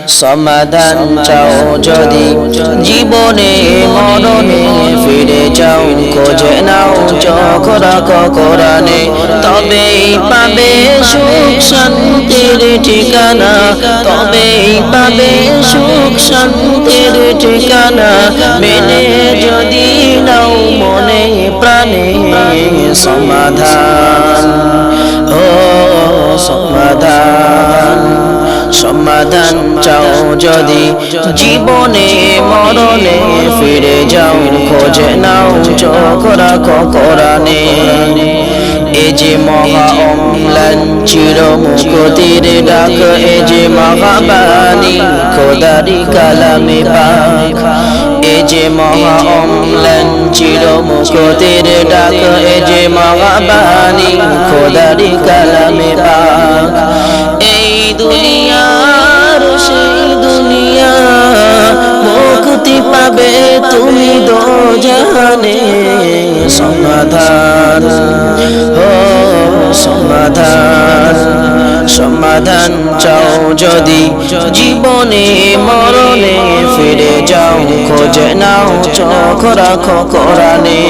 সমাধান চাও যদি জীবনে মরণে ফিরে যাও খোঁজে নাও চোখ রাখো কোরআনে তবেই পাবে সুখ শান্তির ঠিকানা তবেই পাবে সুখ শান্তির ঠিকানা মেনে যদি নাও মনে প্রাণে সমাধান ও সমাধান সমাধান চাও যদি জীবনে মরণে ফিরে যাও খোঁজে নাও চোখ রাখো কোরআনে এ যে মহা অম্লান চির মুকুতির ডাক এ যে মহাবাণী খোদারি কালামে পাক এ যে মহা অম্লান চির মুকুতির ডাক এ যে মহাবাণী খোদারি কালামে পাক এই দুনিয়ার সেই দুনিয়া মুক্তি পাবে তুমি দোজাহানে সমাধান ও সমাধান সমাধান চাও যদি জীবনে মরণে ফিরে যাও খোঁজে নাও চোখ রাখো কোরআনে।